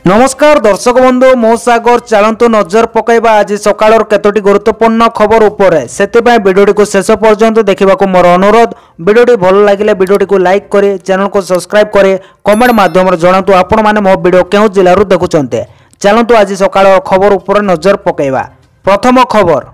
नमस्कार दर्शक बंधु मो सागर चलतु नजर पकईबा आज सकाळ केतोटी गुरुत्वपूर्ण खबर उपरे सेतिबाई वीडियोटी को शेष पर्यंत देखा मोर अनुरोध। वीडियोटी भल लगे वीडियोटी को लाइक करे, चैनल को सब्सक्राइब करे, कमेंट माध्यम जनातु आपण माने मो वीडियो केउ जिल्लारू देखुचंते। चलतु आज सकाळ खबर उपरे नजर पकईबा। प्रथम खबर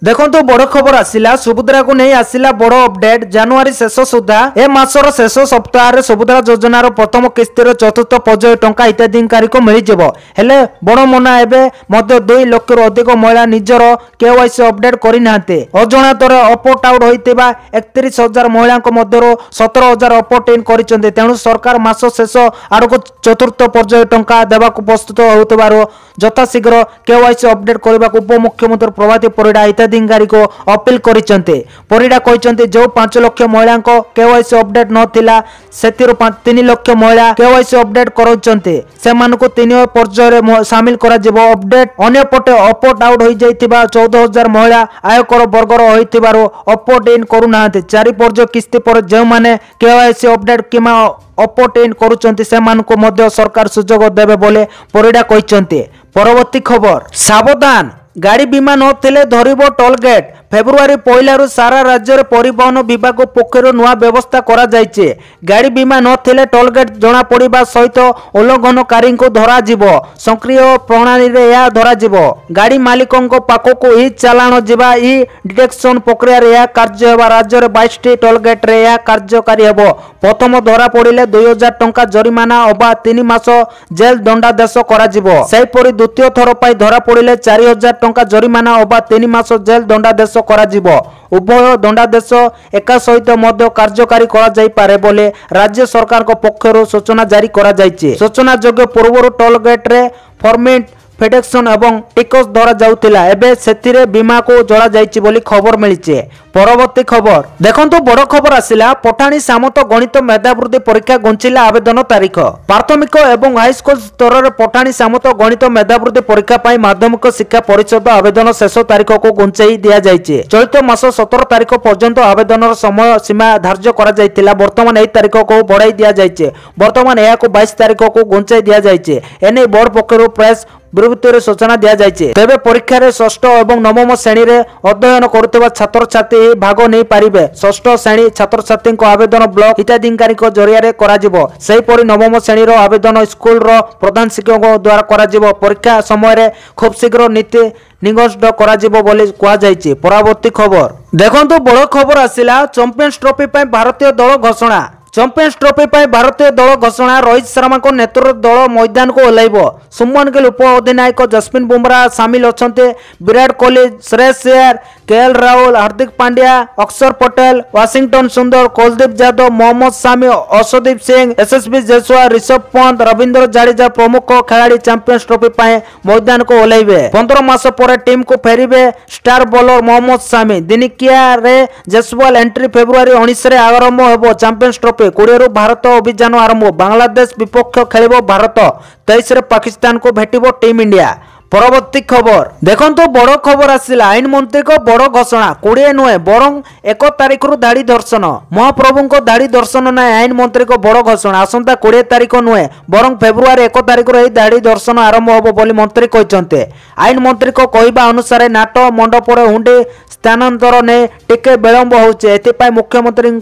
देखो बड़ खबर आसिला सुभद्रा को नहीं आसिला बड़ अपडेट। जनवरी शेष सुधा ए मासर शेष सप्ताह सुभद्रा योजनार प्रथम किस्तिर चतुर्थ पर्याय टंका हिताधिकारी को मिल जिवो। हेले बड़ मना एबे मध्य 2 लाख रु अधिक महिला निजर केवाईसी अपडेट करि नाहते। अजणातर अपॉट आउट होइतिबा 31,000 महिला मध्यरो 17,000 अपॉट इन करिसंते। तेणु सरकार मास शेष आड़को चतुर्थ पर्याय टंका देबाकू प्रस्तुत होउतबारो यथाशीघ्र केवाईसी अपडेट करबाकू उपमुख्यमंत्री प्रभाती परिडा हिताधिकारी को अपील करिसंते। परिडा कहिसंते जो 5 लाख महिला केवाईसी अपडेट नथिला सेतिरो 3 लाख महिला केवाईसी अपडेट करउचंते। सेमानको 3 पर्याय रे शामिल करा जिवो। अपडेट अन्य पटे अपॉट आउट होई जाइतिबा 14,000 महिला आयकर वर्गर होइतिबारो अपॉट इन करू नाहते। 4 पर्याय किस्ती पर जे माने केवाईसी अपडेट किमा अपॉट इन करूचंती सेमानको मध्य सरकार सुजोग देबे बोले परिडा कहिसंते। परवर्ती खबर सावधान गाड़ी बीमा नथिले धरिबो टोल गेट। फेब्रुआरी 1 रु सारा राज्य रे परिवहन विभाग पक्षर नुआ व्यवस्था करा जायचे। गाड़ी बीमा नथिले टोल गेट जना पड़िबा सहित उल्लंघनकारी को धरा जिवो। सक्रिय प्रणाली रे या धरा जिवो। गाड़ी मालिकों को पाखो को ई चालान जिबा ई डिटेक्शन प्रक्रिया रे या कार्य हेबा। राज्य रे 22 टी टोल गेट रे या कार्यकारी हेबो। प्रथम धरा पड़िले 2000 टंका जरिमाना अबा 3 मास जेल दंडादेश करा जिवो। सेहिपरि द्वितीय थर पई धरा पड़िले 4000 टंका जरिमाना अबा 3 मास जेल दंडादेश करा जिवो। उभय दंडादेश एका सहित मध्य कार्यकारी करा जाई पारे बोले राज्य सरकार को पक्षरु सूचना जारी करा जायछि। सूचना जोग्य पूर्वरु टोल गेट रे फॉर्मेट फेडेक्शन एवं टिकस धरा जाउतिला एबे सेतिरे बीमा को जोड़ा जायछि बोली खबर मिलिছে। परवर्ती खबर देखंतु बड़ खबर आसिला पठाणी सामंत गणित मेधावृत्ति परीक्षा घुंचिला आवेदन तारीख। प्राथमिक एवं हाईस्कूल स्तर रे पठाणी सामंत गणित मेधावृत्ति परीक्षा पाई माध्यमिक शिक्षा परिषद आवेदन शेष तारीख को घुंचाई दिया जायछि। चलित मास 17 तारीख पर्यंत आवेदन समय सीमा धार्य करा जायतिला। वर्तमान एई तारीख को बढ़ाई दिया जायछि। वर्तमान एहा को 22 तारीख को घुंचाई दिया जायछि। एने बोर्ड पक्षरु प्रेस विवृत्ति सूचना दिया जायछि। तेबे परीक्षा रे षष्ठ एवं नवम श्रेणी रे अध्ययन करुवा छात्र छात्री भाग नहीं पारिबे। षष्ठ श्रेणी छात्र छात्री को आवेदन ब्लॉक हिताधिकारी को जरिया रे करा जिवो। सेहि परि नवम श्रेणी रो आवेदन स्कूल रो प्रधान शिक्षक द्वारा करा जिवो। परीक्षा समय रे खूब शीघ्र नीति निगष्ट करा जिवो बोली कुआ जायछि। परवर्ती खबर देखंतु बड़ खबर आसिला चैंपियंस ट्रॉफी पय भारतीय दल घोषणा। चैंपियंस ट्रॉफी पर भारतीय दल घोषणा। रोहित शर्मा को नेतृत्व दल मैदान को ओह्लैबो। सुमन गिल उप अधिनायक जसप्रीत बुमराह शामिल अछंते। विराट कोहली, श्रेयस अय्यर, केएल राहुल, हार्दिक पांड्या, अक्षर पटेल, वाशिंगटन सुंदर, कुलदीप यादव, मोहम्मद शामी, अर्शदीप सिंह, यशस्वी जायसवाल, ऋषभ पंत, रविंद्र जडेजा प्रमुख खिलाड़ी चैंपियंस ट्रॉफी पर मैदान को ओह्लैबे। 15 मास पर टीम को फेरिबे स्टार बॉलर मोहम्मद शामी। दिनिकिया रे जायसवाल एंट्री फेब्रुआरी 19 रे आरंभ हेबो। चैंपियंस ट्रॉफी 20 रु भारत अभियान आरंभ। बांग्लादेश विपक्ष खेलिबो भारत। 23 रे पाकिस्तान को भेटिबो टीम इंडिया। परवर्ती खबर देखंतु बड़ खबर आसिला आईन मंत्री को बड़ घोषणा। 20 नुहे बरं 1 तारीख रु दाढ़ी दर्शन। महाप्रभु को दाढ़ी दर्शन ना आईन मंत्री को बड़ घोषणा। आसंता 20 तारीख नुहे बरं फेब्रुआरी 1 तारीख रु दाढ़ी दर्शन आरंभ होबो बोली मंत्री कहिसंते। आईन मंत्री को कहबा अनुसार नाट मंडप रे हुंडी स्थानांतर ने टिके विलंब होउचे। एतिपाई मुख्यमंत्री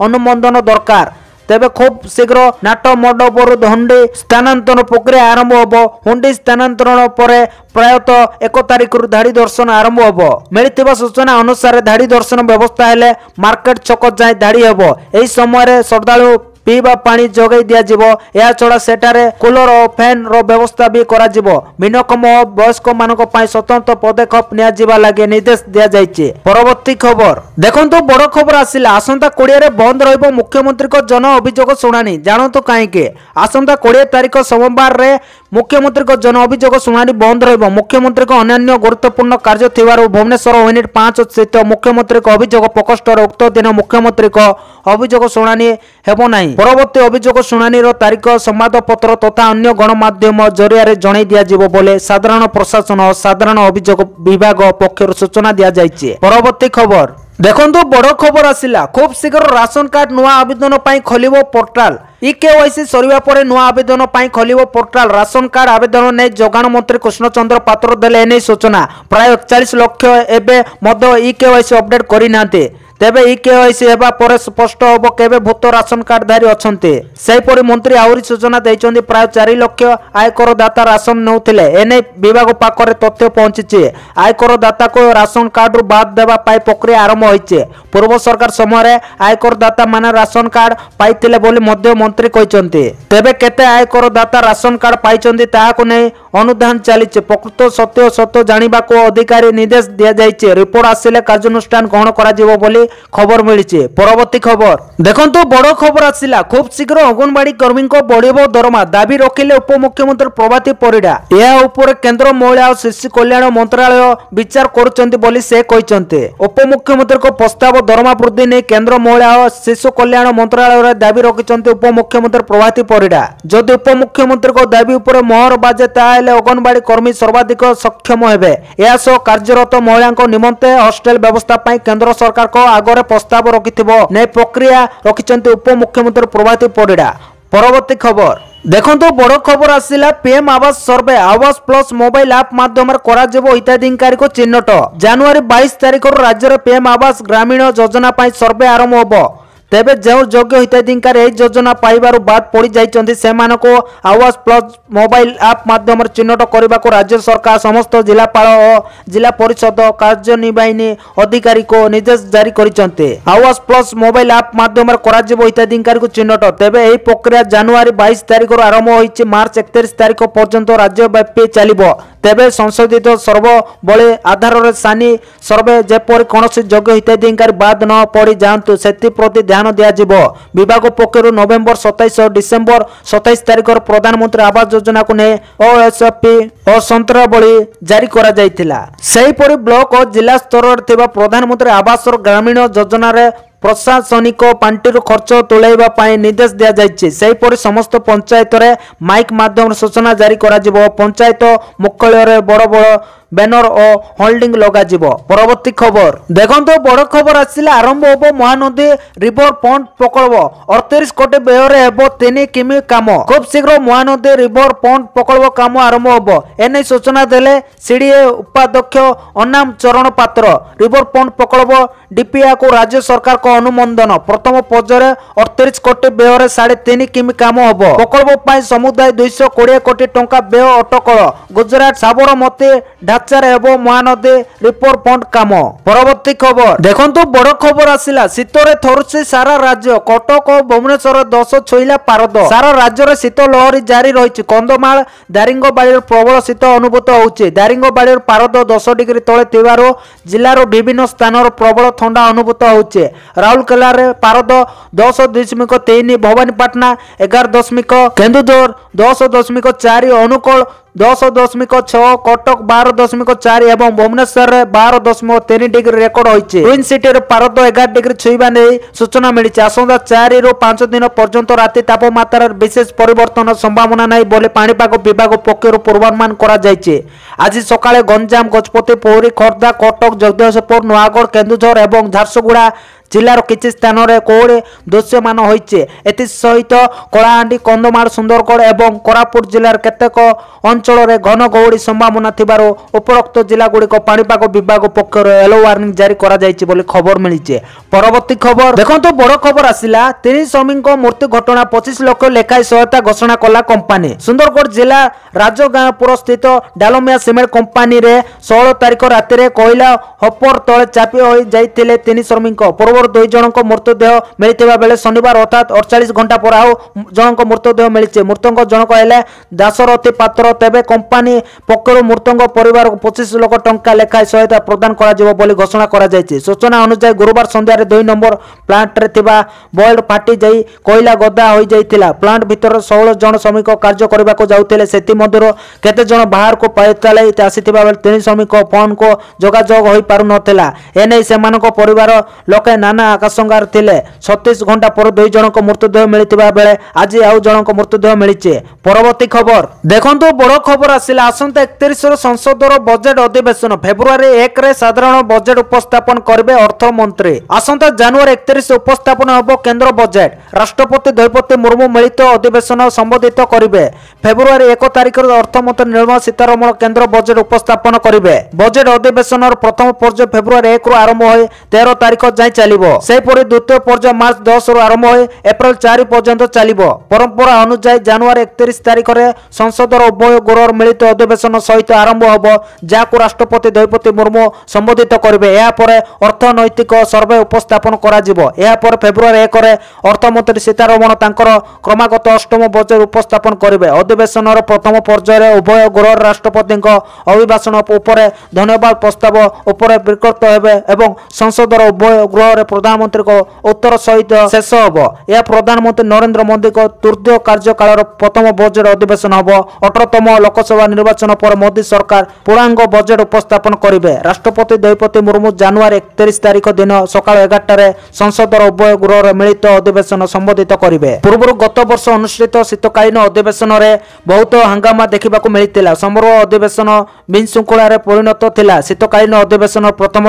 अनुमोदन दरकार। तेबे खूब शीघ्र नाट मंडप हुंडी स्थानांतरण प्रक्रिया आरंभ होबो। हुंडी स्थानांतरण पर प्रायतः 1 तारीख रु धाड़ी दर्शन आरंभ होबो। मिलिथिबा सूचना अनुसार धाड़ी दर्शन व्यवस्था हेले मार्केट छक जाय धाड़ी हेबो। एही समय रे श्रद्धालु पीवा पानी जोगाई दिया जिवो। या छड़ा सेटारे कूलर और फैन रो व्यवस्था भी करा जिवो। भिन्नक्षम वयस्क मानक पई स्वतंत्र पदक्षेप निया जिबा लागे निर्देश दिया जायछि। परवर्ती खबर देखंतु बड़ खबर आसिला आसंता 20 रे बंद रहइबो मुख्यमंत्री को जन अभियोग शुणानी। जानतो काहे के आसंता 20 तारीख सोमवार रे मुख्यमंत्री को जन अभियोग शुणानी बंद रहइबो। मुख्यमंत्री को अन्य गुरुत्वपूर्ण कार्य थिबारु भुवनेश्वर यूनिट 5 स्थित मुख्यमंत्री को अभियोग प्रकोष्ठ रे उक्त दिन मुख्यमंत्री को अभियोग शुणानी हेबो नाही। परवर्ती अभियोग शुणानी रो तारीख संवादपत्र तथा अन्य गणमाध्यम जरिया रे जणाई दिया जिवो बोले साधारण प्रशासन और साधारण अभियोग विभाग पक्षरु सूचना दिया जायछि। परवर्ती खबर देखंतु बड़ खबर आसिला खूब शीघ्र राशन कार्ड नुआ आवेदन पाई खोलिबो पोर्टाल इकेवाईसी सरिबा परे नुआ आवेदन पाई खोलिबो पोर्टाल राशन कार्ड आवेदन ने जोगाण मंत्री कृष्णचंद्र पात्र देले एने सूचना प्राय 41 लाख एबे मध्य इकेवाईसी अपडेट करि नाते तेबे इकेवाईसी हेबा परे स्पष्ट होबो केबे भूत राशन कार्ड धारी अछंते सेहिपरि मंत्री आउरी सूचना दैचंदी प्राय 4 लाख आयकर दाता राशन नउथिले एने विभाग पाखरे तथ्य पहुंचिचे आयकर दाता को राशन कार्ड रु बाद देबा पाई प्रक्रिया आरंभ होइचे पूर्व सरकार समय रे आयकर दाता माने राशन कार्ड पाइतिले बोली मध्य मंत्री कहिसंते तेबे केते आयकर दाता राशन कार्ड पाइचंदी ताहाको नै अनुधान चलीचे प्रकृत सत्य जानिबा को अधिकारी निर्देश दिया जाइचे रिपोर्ट आसिले कार्यानुष्ठान ग्रहण करा जिवो बोली खबर मिली परवर्ती खबर देखंतु बड़ खबर आसिला खूब शीघ्र अंगनवाड़ी कर्मी को बढ़िबो दरमा दाबी रखिले उपमुख्यमंत्री प्रभाती परिडा या ऊपर केंद्र महिला और शिशु कल्याण मंत्रालय विचार करुचंती बोली से कहिसंते उपमुख्यमंत्री को प्रस्ताव दरमा वृद्धि ने केंद्र महिला और शिशु कल्याण मंत्रालय रे दाबी रखिसंते उपमुख्यमंत्री प्रभाती परिडा जदि उपमुख्यमंत्री को दाबी ऊपर मोहर बाजे ताले अंगनवाड़ी कर्मी सर्वाधिक सक्षम हेबे या सो कार्यरत महिला निमंते हॉस्टेल व्यवस्था पाई केंद्र सरकार को आगरे प्रस्ताव रखिथिबो नै प्रक्रिया रखिचंती उपमुख्यमंत्री प्रभाती परिडा परवर्ती खबर देखंतु बड़ खबर आसिला पीएम आवास सर्वे आवास प्लस मोबाइल ऐप माध्यम करा जेबो हिताधिकारी को चिन्हट जनवरी 22 तारिख राज्य रे पीएम आवास ग्रामीण योजना पाई सर्वे आरंभ होबो तेबे जो योग्य हिताधिकारी एही योजना पाइबारु बाद पड़ी जाइचंती सेमान को आवास प्लस मोबाइल ऐप माध्यम चिन्हट करने को राज्य सरकार समस्त जिलापाल और जिला परिषद कार्यनिर्वाही अधिकारी को निर्देश जारी करिसंते आवास प्लस मोबाइल ऐप माध्यम कराजिबो हिताधिकारी को चिन्हट तेबे एही प्रक्रिया जनवरी 22 तारिख आरंभ होइछि मार्च 31 तारिख पर्यंत राज्यव्यापी चलिबो तेबे संशोधित सर्वबळे आधार रे सानी सर्वे जेपरि कोनोसी योग्य हिताधिकारी बाद न पड़ी जांतु सेति प्रति ध्यान दिया जिवो विभाग पक्षरु नवेम्बर 27 और डिसेंबर 27 तारिख प्रधानमंत्री आवास योजना को ने ओएसपी और संतरावली जारी करा जायतिला सेही परि ब्लॉक और जिला स्तर रे थिबा प्रधानमंत्री आवास और ग्रामीण योजना रे प्रशासनिक पांटिर खर्च तुलाइबा पाई निर्देश दिया जायछि सेहीपरि समस्त पंचायत रे माइक माध्यम सूचना जारी करा जिवो पंचायत मुख्यालय रे बड़ बड़ बैनर और होल्डिंग लगा जिवो परवर्ती खबर देखंतो बड़ खबर आसिला आरंभ होबो महानदी रिवर फ्रंट प्रकल्प 38 कोटी व्यय रे हेबो 3 किमी काम खूब शीघ्र महानदी रिवर फ्रंट प्रकल्प काम आरंभ होबो एने सूचना देले सीडीए उपाध्यक्ष अनाम चरण पात्र रिवर फ्रंट प्रकल्प डीपीआ को राज्य सरकार को अनुमोदन प्रथम पर्याय 38 कोटी व्यय रे 3.5 किमी काम होबो प्रकल्प पाई समुदाय 220 कोटी टंका व्यय अटकल गुजरात साबरमती ढांचारे हेबो महानदी रिवर फ्रंट काम परवर्ती खबर देखंतु बड़ खबर आसिला शीतरे थरुछि सारा राज्य कटक और भुवनेश्वर 10 छुईला पारद सारा राज्य रे शीत लहरी जारी रहिछि कंधमाल दारिंगबाड़ी प्रबल शीत अनुभूत होउछि दारिंगबाड़ी पारद 10 डिग्री तले थिबारो जिल्लार विभिन्न स्थान प्रबल ठंडा अनुभूत होउछि राउरकेला रे पारद 10.3 भवानीपाटना 11.0 केन्दुझर 10.4 अनुकूल 10.6 कटक 12.4 एवं भुवनेश्वर रे 12.3 डिग्री रेकर्ड होइछि ट्विन सिटी रे पारद 11 डिग्री छुईबा नै सूचना मिलिछि आसंता 4 रु 5 दिन पर्यंत राति तापमात्रा विशेष परिवर्तन संभावना नै बोले पाणीपाग विभाग पक्षरु पूर्वानुमान करा जायछि आज सकाळे गंजाम गजपति पौरी खोर्धा कटक जगदीशपुर नयागढ़ केन्दुझर एवं झारसुगुड़ा जिलार किछि स्थान रे कोहड़ी दृश्यमान होइछि एति सहित कलाहांडी कंधमाल सुंदरगढ़ एवं कोरापुट जिलार केतेक अंचल रे घन कोहड़ी संभावना थिबारो उपरोक्त जिला गुड़िक पाणीपाग विभाग पक्षर येलो वार्निंग जारी करा जायछि बोली खबर मिलिछि परवर्ती खबर देखंतु बड़ खबर आसिला 3 श्रमिक मृत्यु घटना 25 लाख लेखाई सहायता घोषणा कला कंपनी सुंदरगढ़ जिला राजगांवपुर स्थित डालमिया सिमेंट कंपनी रे 16 तारिख राति रे कोयला हपर तळे चापी होई जायतिले 3 श्रमिक पूर्व 2 जनक मृतदेह मिलिथिबा बेले शनिवार अर्थात 48 घंटा पर आउ जनक मृतदेह मिलिছে मृतक जनक हेले दासरथी पात्र तेबे कंपनी पक्षरु मृतक परिवार को 25 लाख टंका लेखाई सहायता प्रदान करा जिवो बोली घोषणा करा जायछि सूचना अनुसार गुरुवार संध्या रे 2 नंबर प्लांट रे थिबा बॉयल्ड फाटी जाई कोयला गदा होई जायतिला प्लांट भीतर 16 जन श्रमिक कार्य करबा को जाउतिले सेति मध्यरो केते जन बाहर को पायताले आसीथिबा बेले 3 श्रमिक फोन को जोगाजोग होई पारु नथिला एनै सेमानको परिवार लोके ନାନା ଆକାଶଙ୍ଗାରେ ଥିଲେ। 36 ଘଣ୍ଟା ପରେ 2 ଜଣଙ୍କ ମୃତଦେହ ମିଳିଥିବା ବେଳେ ଆଜି ଆଉ ଜଣଙ୍କ ମୃତଦେହ ମିଳିଛି। ପରବର୍ତ୍ତୀ ଖବର ଦେଖନ୍ତୁ, ବଡ଼ ଖବର ଆସିଲା। ଆସନ୍ତା 31 ସଂସଦର ବଜେଟ୍ ଅଧିବେଶନ। ଫେବୃଆରୀ 1 ରେ ସାଧାରଣ ବଜେଟ୍ ଉପସ୍ଥାପନ କରିବେ ଅର୍ଥମନ୍ତ୍ରୀ। ଆସନ୍ତା ଜାନୁଆରୀ 31 ଉପସ୍ଥାପନ ହେବ କେନ୍ଦ୍ର ବଜେଟ୍। ରାଷ୍ଟ୍ରପତି ଦ୍ରୌପଦୀ ମୁର୍ମୁ ମିଳିତ ଅଧିବେଶନ ସମ୍ବୋଧିତ କରିବେ। ଫେବୃଆରୀ 1 ତାରିଖରେ ଅର୍ଥମନ୍ତ୍ରୀ ନିର୍ମଳା ସୀତାରମଣ କେନ୍ଦ୍ର ବଜେଟ୍ ଉପସ୍ଥାପନ କରିବେ। ବଜେଟ୍ ଅଧିବେଶନର ପ୍ରଥମ ପର୍ଯ୍ୟାୟ ଫେବୃଆରୀ 1 ରୁ ଆରମ୍ଭ ହୋଇ 13 ତାରିଖ ଯାଏଁ ଚାଲିବ। ସେହିପରି ଦ୍ୱିତୀୟ ପର୍ଯ୍ୟାୟ ମାର୍ଚ୍ଚ 10 ରୁ ଆରମ୍ଭ ହୋଇ ଏପ୍ରିଲ 4 ପର୍ଯ୍ୟନ୍ତ ଚାଲିବ। ପରମ୍ପରା ଅନୁଯାୟୀ ଜାନୁଆରୀ 31 ତାରିଖରେ ସଂସଦର ଉଭୟ ଗୃହର ମିଳିତ ଅଧିବେଶନ ସହିତ ଆରମ୍ଭ ହେବ, ଯାହାକୁ ରାଷ୍ଟ୍ରପତି ଦ୍ରୌପଦୀ ମୁର୍ମୁ ସମ୍ବୋଧିତ କରିବେ। ଏହାପରେ ଅର୍ଥନୈତିକ ସର୍ଭେ ଉପସ୍ଥାପନ କରାଯିବ। ଏହାପରେ ଫେବୃଆରୀ 1 ରେ ଅର୍ଥମନ୍ତ୍ରୀ ସୀତାରମଣ ତାଙ୍କର କ୍ରମାଗତ ଅଷ୍ଟମ ବଜେଟ୍ ଉପସ୍ଥାପନ କରିବେ। ଅଧିବେଶନର ପ୍ରଥମ ପର୍ଯ୍ୟାୟରେ ଉଭୟ ଗୃହର ରାଷ୍ଟ୍ରପତିଙ୍କ ଅଭିଭାଷଣ ଉପରେ ଧନ୍ୟବାଦ ପ୍ରସ୍ତାବ ଉପରେ ବିତର୍କ ହେବେ ଏବଂ ସଂସଦର ଉଭୟ ଗୃହରେ ପ୍ରଧାନମନ୍ତ୍ରୀଙ୍କ ଉତ୍ତର ସହିତ ଶେଷ ହେବ। ଏହା ପ୍ରଧାନମନ୍ତ୍ରୀ ନରେନ୍ଦ୍ର ମୋଦିଙ୍କ ତୃତୀୟ କାର୍ଯ୍ୟକାଳର ପ୍ରଥମ ବଜେଟ୍ ଅଧିବେଶନ ହେବ। 18ତମ ଲୋକସଭା ନିର୍ବାଚନ ପରେ ମୋଦି ସରକାର ପୂର୍ଣ୍ଣାଙ୍ଗ ବଜେଟ୍ ଉପସ୍ଥାପନ କରିବେ। ରାଷ୍ଟ୍ରପତି ଦ୍ରୌପଦୀ ମୁର୍ମୁ ଜାନୁଆରୀ 31 ତାରିଖ ଦିନ ସକାଳ 11ଟାରେ ସଂସଦର ଉଭୟ ଗୃହର ମିଳିତ ଅଧିବେଶନ ସମ୍ବୋଧିତ କରିବେ। ପୂର୍ବରୁ ଗତ ବର୍ଷ ଅନୁଷ୍ଠିତ ଶୀତକାଳୀନ ଅଧିବେଶନରେ ବହୁତ ହଙ୍ଗାମା ଦେଖିବାକୁ ମିଳିଥିଲା। ସମଗ୍ର ଅଧିବେଶନ ବିଶୃଙ୍ଖଳାରେ ପରିଣତ ଥିଲା। ଶୀତକାଳୀନ ଅଧିବେଶନ ପ୍ରଥମ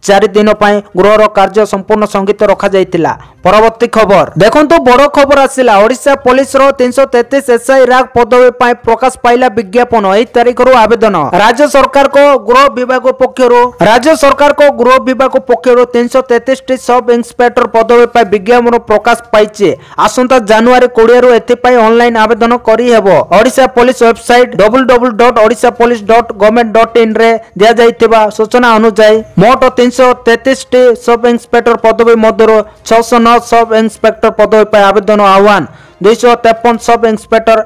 4 ଦିନ ପାଇଁ ଗୃହର କାର୍ଯ୍ୟ ସମ୍ପୂର୍ଣ୍ଣ ସ୍ଥଗିତ ରଖାଯାଇଥିଲା। ପରବର୍ତ୍ତୀ ଖବର ଦେଖନ୍ତୁ, ବଡ଼ ଖବର ଆସିଲା। ଓଡ଼ିଶା ପୋଲିସର 333 ଏସ୍ଆଇ ରାଙ୍କ ପଦବୀ ପାଇଁ ପ୍ରକାଶ ପାଇଲା ବିଜ୍ଞାପନ। ଏହି ତାରିଖରୁ ଆବେଦନ। ରାଜ୍ୟ ସରକାରଙ୍କ ଗୃହ ବିଭାଗ ପକ୍ଷରୁ 333ଟି ସବ୍ ଇନ୍ସପେକ୍ଟର ପଦବୀ ପାଇଁ ବିଜ୍ଞାପନ ପ୍ରକାଶ ପାଇଛି। ଆସନ୍ତା ଜାନୁଆରୀ 20 ରୁ ଏଥିପାଇଁ ଅନଲାଇନ୍ ଆବେଦନ କରିହେବ। ଓଡ଼ିଶା ପୋଲିସ ୱେବସାଇଟ୍ www.odishapolice.government.in ରେ ଦିଆଯାଇଥିବା ସୂଚନା ଅନୁଯାୟୀ ମୋଟ 333ଟି ସବ୍ ଇନ୍ସପେକ୍ଟର ପଦବୀ ମଧ୍ୟରୁ 609 ସବ୍ ଇନ୍ସପେକ୍ଟର ପଦବୀ ପାଇଁ ଆବେଦନ ଆହ୍ୱାନ, 253 ସବ୍ ଇନ୍ସପେକ୍ଟର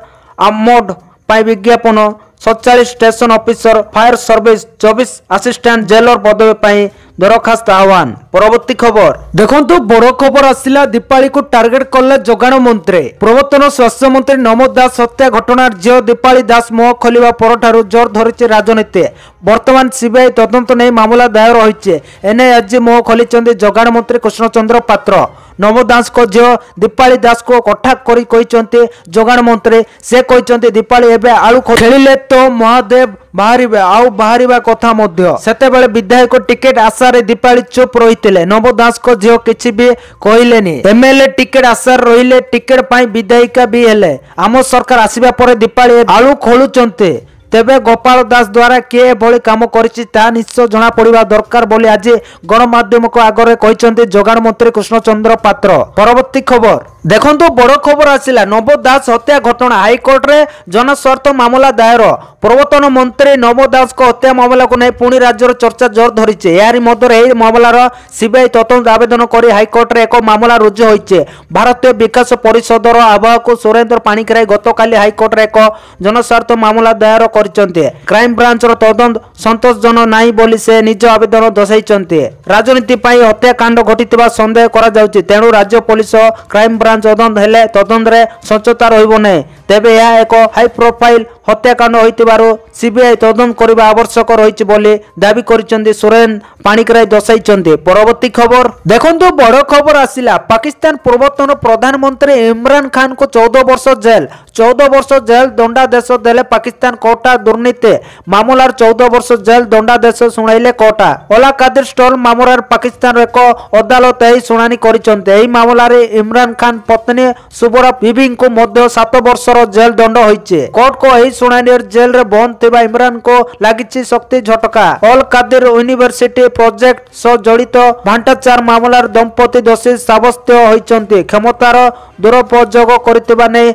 ଆମୋଡ ପାଇଁ ବିଜ୍ଞାପନ, 47 station officer fire service, 24 assistant jailer ପଦବୀ ପାଇଁ ଦରଖାସ୍ତ ଆହ୍ୱାନ। ପରବର୍ତ୍ତୀ ଖବର ଦେଖନ୍ତୁ, ବଡ଼ ଖବର ଆସିଲା। ଦୀପାଳିକୁ ଟାର୍ଗେଟ କଲେ ଯୋଗାଣ ମନ୍ତ୍ରୀ। ପୂର୍ବତନ ସ୍ୱାସ୍ଥ୍ୟମନ୍ତ୍ରୀ ନମୋଦ ଦାସ ହତ୍ୟା ଘଟଣାର ଝିଅ ଦୀପାଳି ଦାସ ମୁହଁ ଖୋଲିବା ପରଠାରୁ ଜୋର ଧରିଛି ରାଜନୀତି। ବର୍ତ୍ତମାନ ସିବିଆଇ ତଦନ୍ତ ନେଇ ମାମଲା ଦାୟର ହୋଇଛି। ଏନେଇ ଆଜି ମୁହଁ ଖୋଲିଛନ୍ତି ଯୋଗାଣ ମନ୍ତ୍ରୀ କୃଷ୍ଣଚନ୍ଦ୍ର ପାତ୍ର। ନମୋଦ ଦାସଙ୍କ ଝିଅ ଦୀପାଳି ଦାସଙ୍କୁ କଟାକ୍ଷ କରି କହିଛନ୍ତି ଯୋଗାଣ ମନ୍ତ୍ରୀ। ସେ କହିଛନ୍ତି, ଦୀପାଳି ଏବେ ଆଳୁ ଖେଳିଲେ ତ ମହାଦେବ ବାହାରିବେ, ଆଉ ବାହାରିବା କଥା ମଧ୍ୟ। ସେତେବେଳେ ବିଧାୟକ ଟିକେଟ ଆଶାରେ ଦୀପାଳି ଚୁପ୍ ରହିଥିଲେ। ନମୋଦ ଦାସଙ୍କ ଝିଅ କିଛି ବି କହିଲେନି। ଏମଏଲଏ ଟିକେଟ ଆଶାରେ ରହିଲେ, ଟିକେଟ ପାଇଁ ବିଧାୟିକା ବି ହେଲେ। ଆମ ସରକାର ଆସିବା ପରେ ଦୀପାଳି ଆଳୁ ଖୋଳୁଛନ୍ତି। ତେବେ ଗୋପାଳ ଦାସ ଦ୍ୱାରା କିଏ ଏଭଳି କାମ କରିଛି ତାହା ନିଶ୍ଚୟ ଜଣାପଡ଼ିବା ଦରକାର ବୋଲି ଆଜି ଗଣମାଧ୍ୟମଙ୍କ ଆଗରେ କହିଛନ୍ତି ଯୋଗାଣ ମନ୍ତ୍ରୀ କୃଷ୍ଣଚନ୍ଦ୍ର ପାତ୍ର। ପରବର୍ତ୍ତୀ ଖବର ଦେଖନ୍ତୁ, ବଡ଼ ଖବର ଆସିଲା। ନମୋଦ ଦାସ ହତ୍ୟା ଘଟଣା ହାଇକୋର୍ଟରେ ଜନସ୍ୱାର୍ଥ ମାମଲା ଦାୟର। ପୂର୍ବତନ ମନ୍ତ୍ରୀ ନମୋଦ ଦାସଙ୍କ ହତ୍ୟା ମାମଲାକୁ ନେଇ ପୁଣି ରାଜ୍ୟର ଚର୍ଚ୍ଚା ଜୋର ଧରିଛି। ଏହାରି ମଧ୍ୟରେ ଏହି ମାମଲାର ସିବିଆଇ ତଦନ୍ତ ଆବେଦନ କରି ହାଇକୋର୍ଟରେ ଏକ ମାମଲା ରୁଜୁ ହୋଇଛି। ଭାରତୀୟ ବିକାଶ ପରିଷଦର ଆବାହକ ସୁରେନ୍ଦ୍ର ପାଣିଗ୍ରାହୀ ଗତକାଲି ହାଇକୋର୍ଟରେ ଏକ ଜନସ୍ୱାର୍ଥ ମାମଲା ଦାୟର କରିଛନ୍ତି। କ୍ରାଇମବ୍ରାଞ୍ଚର ତଦନ୍ତ ସନ୍ତୋଷଜନକ ନାହିଁ ବୋଲି ସେ ନିଜ ଆବେଦନ ଦର୍ଶାଇଛନ୍ତି। ରାଜନୀତି ପାଇଁ ହତ୍ୟାକାଣ୍ଡ ଘଟିଥିବା ସନ୍ଦେହ କରାଯାଉଛି। ତେଣୁ ରାଜ୍ୟ ପୋଲିସ କ୍ରାଇମବ୍ରାଞ୍ଚ ତଦନ୍ତ ହେଲେ ତଦନ୍ତରେ ସ୍ୱଚ୍ଛତା ରହିବ ନାହିଁ। ତେବେ ଏହା ଏକ ହାଇପ୍ରୋଫାଇଲ ହତ୍ୟାକାଣ୍ଡ ହୋଇଥିବାରୁ ସିବିଆଇ ତଦନ୍ତ କରିବା ଆବଶ୍ୟକ ରହିଛି ବୋଲି ଦାବି କରିଛନ୍ତି ସୁରେନ୍ଦ୍ର ପାଣିଗ୍ରାହୀ ଦର୍ଶାଇଛନ୍ତି। ପରବର୍ତ୍ତୀ ଖବର ଦେଖନ୍ତୁ, ବଡ଼ ଖବର ଆସିଲା। ପାକିସ୍ତାନ ପୂର୍ବତନ ପ୍ରଧାନମନ୍ତ୍ରୀ ଇମ୍ରାନ ଖାନଙ୍କୁ 14 ବର୍ଷ ଜେଲ୍। 14 ବର୍ଷ ଜେଲ୍ ଦଣ୍ଡାଦେଶ ଦେଲେ ପାକିସ୍ତାନ କୋର୍ଟ। ଦୁର୍ନୀତି ମାମଲାର 14 ବର୍ଷ ଜେଲ୍ ଦଣ୍ଡାଦେଶ ଶୁଣାଇଲେ କୋର୍ଟ। ଓଲା କାଦିର ଷ୍ଟୋଲ ମାମଲାରେ ପାକିସ୍ତାନର ଏକ ଅଦାଲତ ଏହି ଶୁଣାଣି କରିଛନ୍ତି। ଏହି ମାମଲାରେ ଇମ୍ରାନ ଖାନ ପତ୍ନୀ ସୁବରା ବିବିଙ୍କୁ ମଧ୍ୟ 7 ବର୍ଷର ଜେଲ୍ ଦଣ୍ଡ ହୋଇଛି। କୋର୍ଟଙ୍କ ଏହି ଶୁଣାଣିରେ ଜେଲରେ ବନ୍ଦ ଥିବା ଇମ୍ରାନଙ୍କୁ ଲାଗିଛି ଶକ୍ତି ଝଟକା। ଅଲ କାଦିର ୟୁନିଭର୍ସିଟି ପ୍ରୋଜେକ୍ଟ ସହ ଜଡ଼ିତ ଭ୍ରଷ୍ଟାଚାର ମାମଲାରେ ଦମ୍ପତି ଦୋଷୀ ସାବ୍ୟସ୍ତ ହୋଇଛନ୍ତି। କ୍ଷମତାର ଦୁରୁପଯୋଗ କରିଥିବା ନେଇ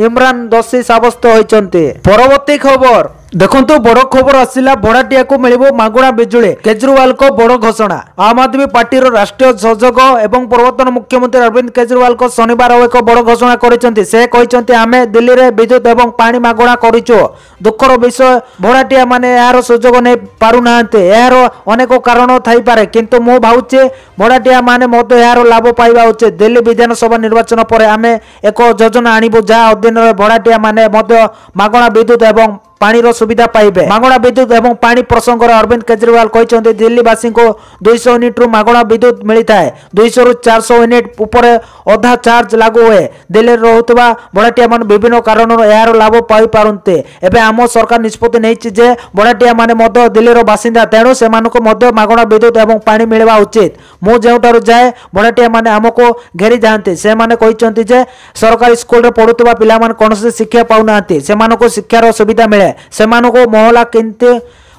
ଇମ୍ରାନ ଦୋଷୀ ସାବ୍ୟସ୍ତ ହୋଇଛନ୍ତି। ପରବର୍ତ୍ତୀ ଖବର ଦେଖନ୍ତୁ, ବଡ଼ ଖବର ଆସିଲା। ଭଡ଼ାଟିଆକୁ ମିଳିବ ମାଗଣା ବିଜୁଳି। କେଜରିୱାଲଙ୍କ ବଡ଼ ଘୋଷଣା। ଆମ୍ ଆଦମୀ ପାର୍ଟିର ରାଷ୍ଟ୍ରୀୟ ସଂଯୋଜକ ଏବଂ ପୂର୍ବତନ ମୁଖ୍ୟମନ୍ତ୍ରୀ ଅରବିନ୍ଦ କେଜରିୱାଲ ଶନିବାର ଏକ ବଡ଼ ଘୋଷଣା କରିଛନ୍ତି। ସେ କହିଛନ୍ତି, ଆମେ ଦିଲ୍ଲୀରେ ବିଦ୍ୟୁତ୍ ଏବଂ ପାଣି ମାଗଣା କରିଛୁ। ଦୁଃଖର ବିଷୟ, ଭଡ଼ାଟିଆ ମାନେ ଏହାର ସୁଯୋଗ ନେଇ ପାରୁନାହାନ୍ତି। ଏହାର ଅନେକ କାରଣ ଥାଇପାରେ, କିନ୍ତୁ ମୁଁ ଭାବୁଛି ଭଡ଼ାଟିଆ ମାନେ ମଧ୍ୟ ଏହାର ଲାଭ ପାଇବା ଉଚିତ। ଦିଲ୍ଲୀ ବିଧାନସଭା ନିର୍ବାଚନ ପରେ ଆମେ ଏକ ଯୋଜନା ଆଣିବୁ, ଯାହା ଅଧୀନରେ ଭଡ଼ାଟିଆ ମାନେ ମଧ୍ୟ ମାଗଣା ବିଦ୍ୟୁତ୍ ଏବଂ पानी सुविधा पाइबे। मागणा विद्युत एवं पानी प्रसंग अरविंद केजरीवाल कहते दिल्लीवासी को 200 यूनिट रु मागणा विद्युत मिलता है। 200 रु 400 यूनिट उपर अधा चार्ज लागू हुए। दिल्ली रोहुतबा भड़ाटिया मान विभिन्न कारणों यार लाभ पाई पारंते। एबे आम सरकार निष्पत्ति नहीं जे भड़ाटिया माने मध्य दिल्लीर बासिंदा तेणु से मागणा विद्युत एवं पानी मिलवा उचित। मु जेउटारु जाए भड़ाटिया माने हमको घेरी जाते से माने कहते जे सरकारी स्कूल पढ़ुवा पिला कौन शिक्षा पाऊना से शिक्षार सुविधा मिले से महला किंतु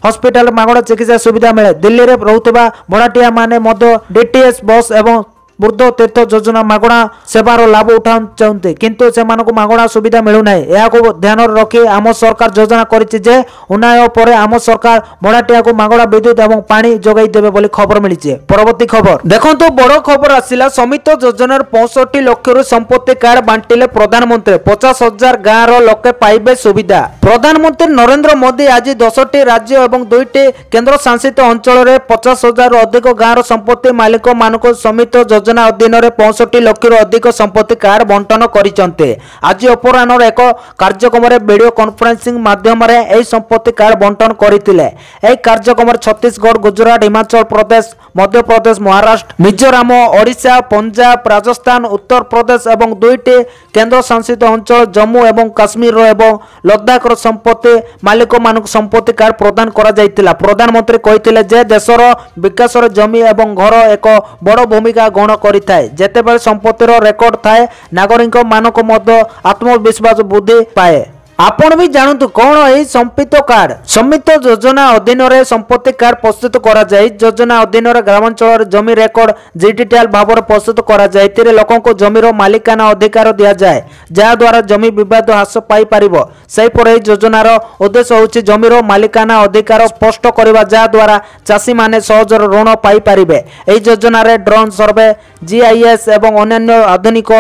हॉस्पिटल मागणा चिकित्सा सुविधा मिले। दिल्ली में रोहुतबा भड़ाटिया माने मध्य डीटीएस बस एवं वृद्ध तीर्थ योजना मागणा सेवार लाभ उठा चाहते किंतु से मागणा सुविधा मिलूना। यह ध्यान रखी आम सरकार योजना करे उन्नयन पर आम सरकार भड़ाटिया को मागणा विद्युत एवं पानी जोगाई देवे बोली खबर मिली। परवर्ती खबर देखो बड़ खबर आसिला समित योजनार 65 लाख संपत्ति कार्ड बांटिले प्रधानमंत्री। 50,000 गाँव लोके पाइबे सुविधा। प्रधानमंत्री नरेंद्र मोदी आज 10टी राज्य और 2टी केंद्र शासित अंचल 50,000 अधिक गाँव संपत्ति मालिक मानक समित योजना अधीन 65 लाख अधिक संपत्ति कार्ड बंटन करिसंते। आज अपराह्न एक कार्यक्रम वीडियो कॉन्फ्रेंसिंग माध्यम संपत्ति कार्ड बंटन करथिले। एही कार्यक्रम छत्तीसगढ़, गुजरात, हिमाचल प्रदेश, मध्य प्रदेश, महाराष्ट्र, मिजोराम, ओडिशा, पंजाब, राजस्थान, उत्तर प्रदेश और 2टी केंद्र शासित अंचल जम्मू एवं काश्मीर एवं लद्दाख संपत्ति मालिक मानक संपत्ति कार्ड प्रदान करा जायतिला। प्रधानमंत्री कहिथिले जे देशर विकास जमी एवं घर एक बड़ भूमिका ग्रहण करिथाय। जेतेबेले संपत्तिर रेकर्ड थाए नागरिक मानक मध्य आत्मविश्वास वृद्धि पाए। आपण भी जानतु कौन यही संपित कार्ड। समित योजना अधीन संपत्ति कार्ड प्रस्तुत करा जाय। योजना अधीन ग्रामांचल जमी रेकर्ड डिजिटल भाव प्रस्तुत करा जाय। एथिरे लोकों को जमीर मालिकाना अधिकार दिया जाए जहाँ द्वारा जमी विवाद ह्रास पाई पारिबो। सेहीपर एही योजनार उद्देश्य होछि जमीर मालिकाना अधिकार स्पष्ट करबा जहाँ द्वारा चाषी माने सहज ऋण पाई पारिबे। एही योजना रे ड्रोन सर्वे, जीआईएस एवं अन्य आधुनिक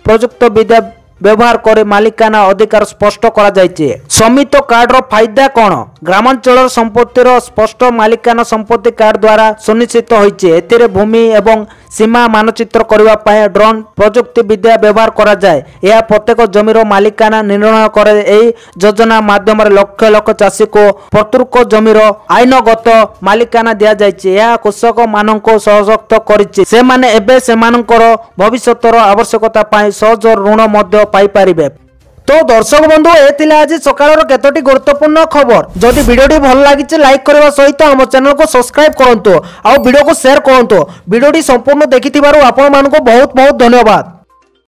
प्रयुक्त विद्या व्यवहार करे मालिकाना अधिकार स्पष्ट करा जायछि। समित कार्ड रो फायदा कौन? ग्रामांचल संपत्तिर स्पष्ट मालिकाना संपत्ति कार्ड द्वारा सुनिश्चित होइछि। एथिरे भूमि एवं सीमा मानचित्र करबा पाए ड्रोन प्रयुक्ति विद्या व्यवहार करा जाए। यह प्रत्येक जमीर मालिकाना निर्णय करे। एही योजना माध्यम लक्ष लक्ष चाषी को प्रत्येक जमीर आईनगत मालिकाना दिया जायछि। यह कृषक माननको सशक्त करिछि। से माने एबे सेमानकर भविष्यतर आवश्यकता पाए सहज ऋण मध्य पाई पारिबे। तो दर्शक बंधु ए आज सकाळर केतोटी गुरुत्वपूर्ण खबर। जदि वीडियोटी भल लागिছে लाइक करबा सहित हम चैनल को सब्सक्राइब करंतु आ वीडियो को शेयर करंतु। वीडियोटी संपूर्ण देखिथिबारु आपण मानको बहुत बहुत धन्यवाद।